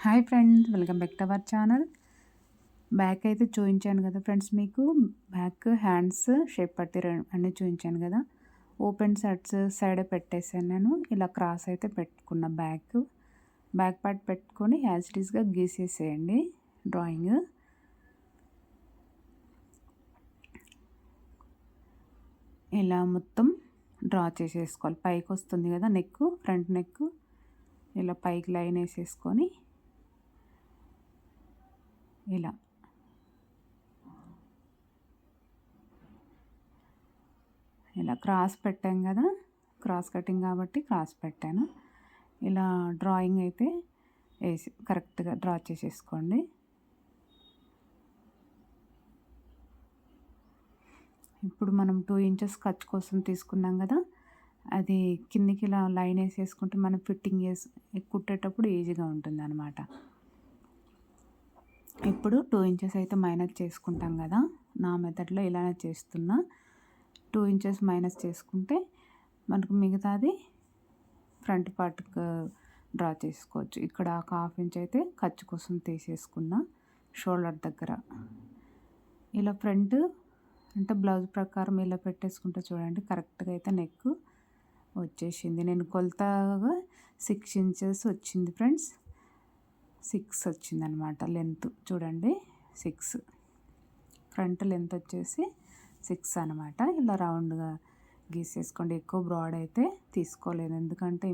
Hi friends, welcome back to our channel. Back అయితే చూపించాను కదా ఫ్రెండ్స్, మీకు బ్యాక్ హ్యాండ్స్ షేప్ పట్టి అన్నీ చూపించాను కదా. ఓపెన్ షర్ట్స్ సైడ్ పెట్టేసాను నేను. ఇలా క్రాస్ అయితే పెట్టుకున్న బ్యాక్ పార్ట్ పెట్టుకొని యాజ్ ఇట్ ఈస్గా గీసేసేయండి డ్రాయింగ్. ఇలా మొత్తం డ్రా చేసేసుకోవాలి. పైకి వస్తుంది కదా నెక్, ఫ్రంట్ నెక్. ఇలా పైకి లైన్ వేసేసుకొని ఇలా క్రాస్ పెట్టాం కదా, క్రాస్ కటింగ్ కాబట్టి క్రాస్ పెట్టాను. ఇలా డ్రాయింగ్ అయితే వేసి కరెక్ట్గా డ్రా చేసేసుకోండి. ఇప్పుడు మనం 2 ఇంచెస్ ఖర్చు కోసం తీసుకున్నాం కదా, అది కిందికి ఇలా లైన్ వేసేసుకుంటే మనం ఫిట్టింగ్ కుట్టేటప్పుడు ఈజీగా ఉంటుంది అన్నమాట. ఇప్పుడు 2 ఇంచెస్ అయితే మైనస్ చేసుకుంటాం కదా, నా మెథడ్లో ఇలానే చేస్తున్నా. 2 ఇంచెస్ మైనస్ చేసుకుంటే మనకు మిగతాది ఫ్రంట్ పార్ట్ డ్రా చేసుకోవచ్చు. ఇక్కడ 1/2 ఇంచ్ అయితే ఖర్చు కోసం తీసేసుకున్నా షోల్డర్ దగ్గర. ఇలా ఫ్రంట్ అంటే బ్లౌజ్ ప్రకారం ఇలా పెట్టేసుకుంటే చూడండి, కరెక్ట్గా అయితే నెక్ వచ్చేసింది. నేను కొలతగా 6 ఇంచెస్ వచ్చింది ఫ్రెండ్స్. 6 వచ్చింది అనమాట లెంత్. చూడండి 6 ఫ్రంట్ లెంత్ వచ్చేసి 6 అనమాట. ఇలా రౌండ్గా గీసేసుకోండి. ఎక్కువ బ్రాడ్ అయితే తీసుకోలేదు, ఎందుకంటే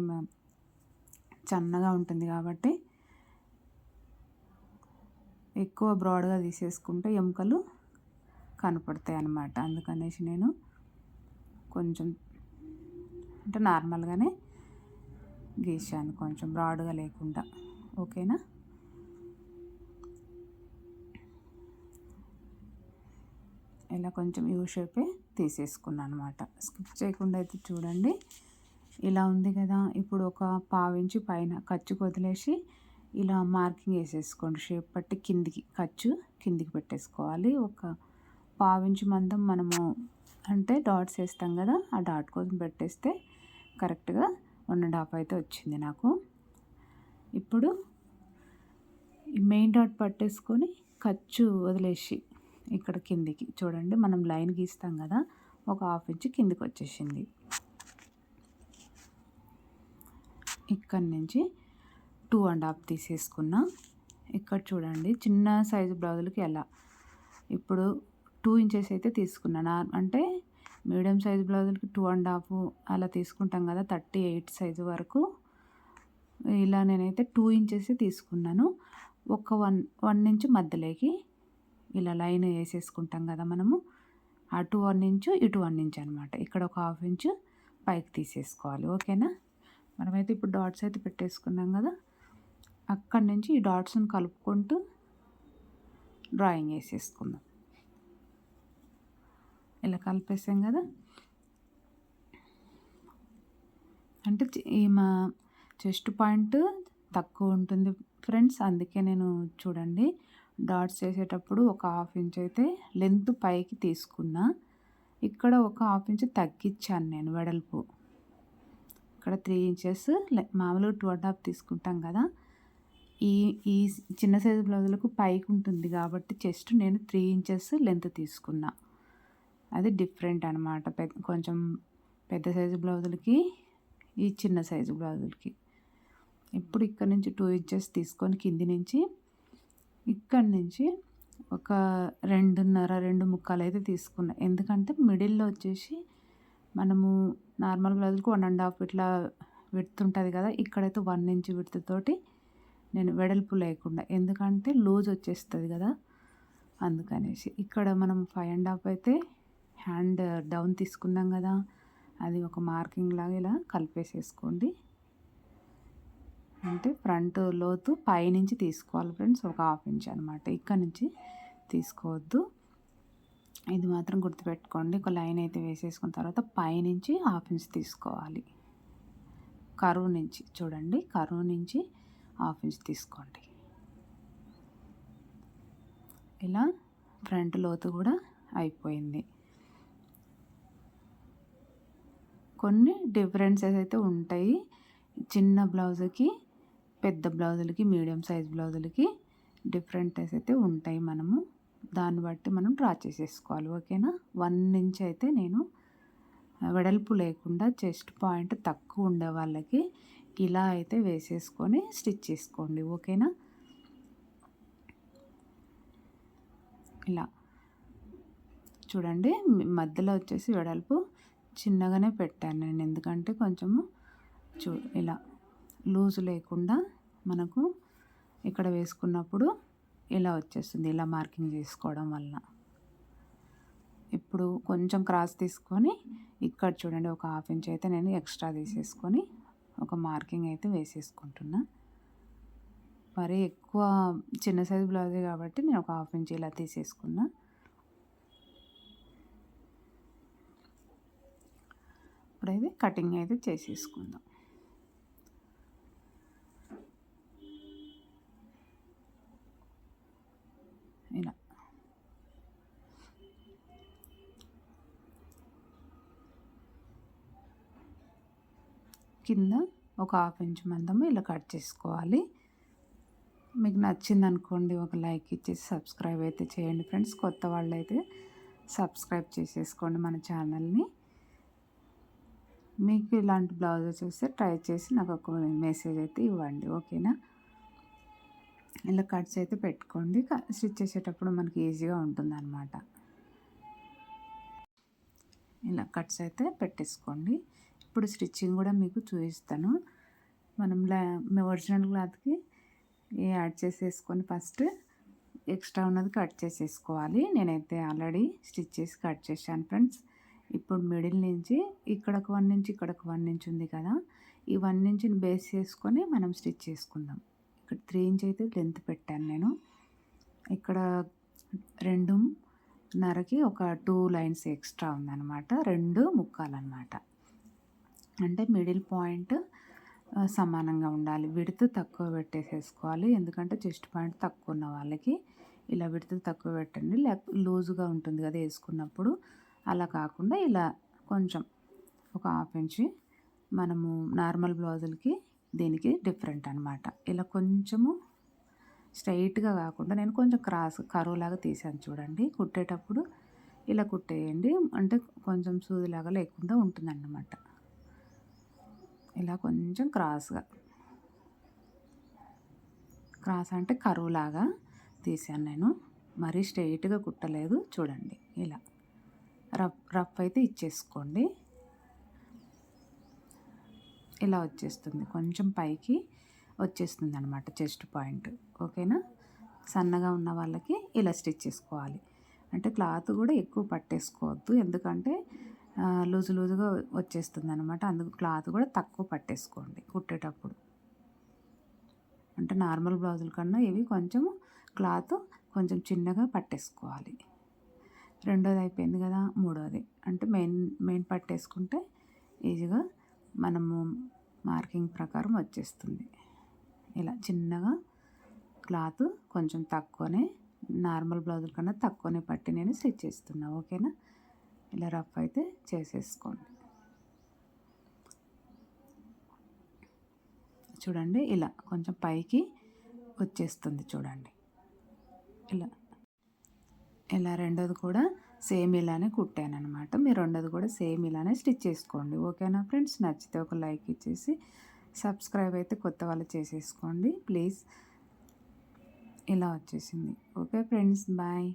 సన్నగా ఉంటుంది కాబట్టి. ఎక్కువ బ్రాడ్గా తీసేసుకుంటే ఎముకలు కనపడతాయి అన్నమాట. అందుకనేసి నేను కొంచెం అంటే నార్మల్గానే గీసాను, కొంచెం బ్రాడ్గా లేకుండా. ఓకేనా? ఇలా కొంచెం యూ షేపే తీసేసుకున్నాను అనమాట. స్కిప్ చేయకుండా అయితే చూడండి, ఇలా ఉంది కదా. ఇప్పుడు ఒక 1/2 ఇంచు పైన ఖర్చు వదిలేసి ఇలా మార్కింగ్ వేసేసుకోండి. షేప్ పట్టి ఖర్చు కిందికి పెట్టేసుకోవాలి. ఒక 1/2 ఇంచు మందం మనము అంటే డాట్స్ వేస్తాం కదా, ఆ డాట్ కోసం పెట్టేస్తే కరెక్ట్గా 1.5 అయితే వచ్చింది నాకు. ఇప్పుడు ఈ మెయిన్ డాట్ పట్టేసుకొని ఖర్చు వదిలేసి ఇక్కడ కిందికి చూడండి, మనం లైన్ గీస్తాం కదా, ఒక 1/2 ఇంచు కిందికి వచ్చేసింది. ఇక్కడి నుంచి 2.5 తీసేసుకున్నా. ఇక్కడ చూడండి, చిన్న సైజు బ్లౌజులకి ఎలా ఇప్పుడు 2 ఇంచెస్ అయితే తీసుకున్నాను. అంటే మీడియం సైజు బ్లౌజులకి 2.5 అలా తీసుకుంటాం కదా, 38 సైజు వరకు. ఇలా నేనైతే 2 ఇంచెస్ తీసుకున్నాను. ఒక 1 ఇంచు మధ్యలోకి ఇలా లైన్ వేసేసుకుంటాం కదా మనము, అటు 1 ఇంచు ఇటు 1 ఇంచు అనమాట. ఇక్కడ ఒక 1/2 ఇంచు పైకి తీసేసుకోవాలి. ఓకేనా? మనమైతే ఇప్పుడు డాట్స్ అయితే పెట్టేసుకున్నాం కదా, అక్కడి నుంచి ఈ డాట్స్ని కలుపుకుంటూ డ్రాయింగ్ వేసేసుకుందాం. ఇలా కలిపేసాం కదా. అంటే మా చెస్ట్ పాయింట్ తక్కువ ఉంటుంది ఫ్రెండ్స్, అందుకే నేను చూడండి డాట్స్ వేసేటప్పుడు ఒక 1/2 ఇంచ్ అయితే లెంత్ పైకి తీసుకున్నా. ఇక్కడ ఒక 1/2 ఇంచ్ తగ్గించాను నేను వెడల్పు. ఇక్కడ 3 ఇంచెస్ మామూలుగా 2.5 తీసుకుంటాం కదా, ఈ చిన్న సైజు బ్లౌజులకు పైకి ఉంటుంది కాబట్టి చెస్ట్ నేను 3 ఇంచెస్ లెంత్ తీసుకున్నా. అది డిఫరెంట్ అనమాట. కొంచెం పెద్ద సైజు బ్లౌజులకి ఈ చిన్న సైజు బ్లౌజులకి. ఇప్పుడు ఇక్కడ నుంచి 2 ఇంచెస్ తీసుకొని కింది నుంచి ఇక్కడి నుంచి ఒక 2.5 ముక్కాలు అయితే తీసుకున్నా. ఎందుకంటే మిడిల్లో వచ్చేసి మనము నార్మల్ బ్లౌజులకు 1.5 ఇట్లా విడ్త్ ఉంటుంది కదా, ఇక్కడైతే 1 ఇంచ్ విడ్త్ తోటి నేను వెడల్పు లేకుండా, ఎందుకంటే లూజ్ వచ్చేస్తుంది కదా, అందుకనేసి. ఇక్కడ మనం 5.5 అయితే హ్యాండ్ డౌన్ తీసుకున్నాం కదా, అది ఒక మార్కింగ్ లాగా ఇలా కలిపేసేసుకోండి. అంటే ఫ్రంట్ లోతు పైనుంచి తీసుకోవాలి ఫ్రెండ్స్, ఒక 1/2 ఇంచ్ అనమాట. ఇక్కడ నుంచి తీసుకోవద్దు, ఇది మాత్రం గుర్తుపెట్టుకోండి. ఒక లైన్ అయితే వేసేసుకున్న తర్వాత పైనుంచి 1/2 ఇంచ్ తీసుకోవాలి. కరువు నుంచి చూడండి, కరువు నుంచి 1/2 ఇంచ్ తీసుకోండి. ఇలా ఫ్రంట్ లోతు కూడా అయిపోయింది. కొన్ని డిఫరెన్సెస్ అయితే ఉంటాయి చిన్న బ్లౌజ్కి పెద్ద బ్లౌజులకి, మీడియం సైజ్ బ్లౌజులకి డిఫరెంటెస్ అయితే ఉంటాయి. మనము దాన్ని బట్టి మనం డ్రా చేసేసుకోవాలి. ఓకేనా. 1 ఇంచ్ అయితే నేను వెడల్పు లేకుండా చెస్ట్ పాయింట్ తక్కువ ఉండే వాళ్ళకి ఇలా అయితే వేసేసుకొని స్టిచ్ చేసుకోండి. ఓకేనా. ఇలా చూడండి, మధ్యలో వచ్చేసి వెడల్పు చిన్నగానే పెట్టాను నేను, ఎందుకంటే కొంచెము ఇలా లూజ్ లేకుండా మనకు ఇక్కడ వేసుకున్నప్పుడు ఇలా వచ్చేస్తుంది, ఇలా మార్కింగ్ చేసుకోవడం వల్ల. ఇప్పుడు కొంచెం క్రాస్ తీసుకొని ఇక్కడ చూడండి ఒక 1/2 ఇంచ్ అయితే నేను ఎక్స్ట్రా తీసేసుకొని ఒక మార్కింగ్ అయితే వేసేసుకుంటున్నా. మరి ఎక్కువ చిన్న సైజు బ్లౌజే కాబట్టి నేను ఒక 1/2 ఇంచ్ ఇలా తీసేసుకున్నా. ఇప్పుడైతే కటింగ్ అయితే చేసేసుకుందాం. ఇలా కింద ఒక 1/2 ఇంచ్ మందము ఇలా కట్ చేసుకోవాలి. మీకు నచ్చింది అనుకోండి ఒక లైక్ ఇచ్చేసి సబ్స్క్రైబ్ అయితే చేయండి ఫ్రెండ్స్. కొత్త వాళ్ళు అయితే సబ్స్క్రైబ్ చేసేసుకోండి మన ఛానల్ని. మీకు ఇలాంటి బ్లౌజెస్ వస్తే ట్రై చేసి నాకు ఒక మెసేజ్ అయితే ఇవ్వండి. ఓకేనా. ఇలా కట్స్ అయితే పెట్టుకోండి, స్టిచ్ చేసేటప్పుడు మనకి ఈజీగా ఉంటుందన్నమాట. ఇలా కట్స్ అయితే పెట్టేసుకోండి. ఇప్పుడు స్టిచ్చింగ్ కూడా మీకు చూపిస్తాను. మనం ఒరిజినల్ క్లాత్కి యాడ్ చేసేసుకొని ఫస్ట్ ఎక్స్ట్రా ఉన్నది కట్ చేసేసుకోవాలి. నేనైతే ఆల్రెడీ స్టిచ్ చేసి కట్ చేశాను ఫ్రెండ్స్. ఇప్పుడు మిడిల్ నుంచి ఇక్కడకు 1 ఇంచ్, ఇక్కడకు 1 ఇంచ్ ఉంది కదా, ఈ 1 ఇంచ్ని బేస్ చేసుకొని మనం స్టిచ్ చేసుకుందాం. ఇక్కడ 3 ఇంచ్ అయితే లెంత్ పెట్టాను నేను. ఇక్కడ 2.5కి ఒక 2 లైన్స్ ఎక్స్ట్రా ఉందన్నమాట, 2 ముక్కాలన్నమాట. అంటే మిడిల్ పాయింట్ సమానంగా ఉండాలి. విడత్ తక్కువ పెట్టేసేసుకోవాలి, ఎందుకంటే చెస్ట్ పాయింట్ తక్కువ ఉన్న వాళ్ళకి ఇలా విడత్ తక్కువ పెట్టండి. లూజుగా ఉంటుంది కదా వేసుకున్నప్పుడు, అలా కాకుండా ఇలా కొంచెం ఒక 1/2 ఇంచ్ మనము నార్మల్ బ్లౌజులకి దీనికి డిఫరెంట్ అనమాట. ఇలా కొంచెము స్ట్రైట్గా కాకుండా నేను కొంచెం కరువు లాగా తీసాను చూడండి. కుట్టేటప్పుడు ఇలా కుట్టేయండి, అంటే కొంచెం సూదిలాగా లేకుండా ఉంటుందన్నమాట. ఇలా కొంచెం క్రాస్ అంటే కరువులాగా తీసాను నేను, మరీ స్ట్రైట్గా కుట్టలేదు. చూడండి ఇలా రఫ్ అయితే ఇచ్చేసుకోండి. ఇలా వచ్చేస్తుంది, కొంచెం పైకి వచ్చేస్తుంది అనమాట చెస్ట్ పాయింట్. ఓకేనా. సన్నగా ఉన్న వాళ్ళకి ఇలా స్టిచ్ చేసుకోవాలి. అంటే క్లాత్ కూడా ఎక్కువ పట్టేసుకోవద్దు, ఎందుకంటే లూజుగా వచ్చేస్తుంది అనమాట. అందుకు క్లాత్ కూడా తక్కువ పట్టేసుకోండి కుట్టేటప్పుడు. అంటే నార్మల్ బ్లౌజుల కన్నా ఇవి కొంచెం క్లాత్ కొంచెం చిన్నగా పట్టేసుకోవాలి. రెండోది అయిపోయింది కదా, మూడోది అంటే మెయిన్ పట్టేసుకుంటే ఈజీగా మనము మార్కింగ్ ప్రకారం వచ్చేస్తుంది. ఇలా చిన్నగా క్లాత్ కొంచెం తక్కువనే, నార్మల్ బ్లౌజుల కన్నా తక్కువనే పట్టి నేను స్టిచ్ చేస్తున్నా. ఓకేనా. ఇలా రఫ్ అయితే చేసేసుకోండి. చూడండి ఇలా కొంచెం పైకి వచ్చేస్తుంది చూడండి. ఇలా రెండోది కూడా సేమ్ ఇలానే కుట్టాను అనమాట. మీరు రెండోది కూడా సేమ్ ఇలానే స్టిచ్ చేసుకోండి. ఓకేనా ఫ్రెండ్స్. నచ్చితే ఒక లైక్ ఇచ్చేసి సబ్స్క్రైబ్ అయితే కొత్త వాళ్ళు చేసేసుకోండి ప్లీజ్. ఇలా వచ్చేసింది. Okay friends, bye.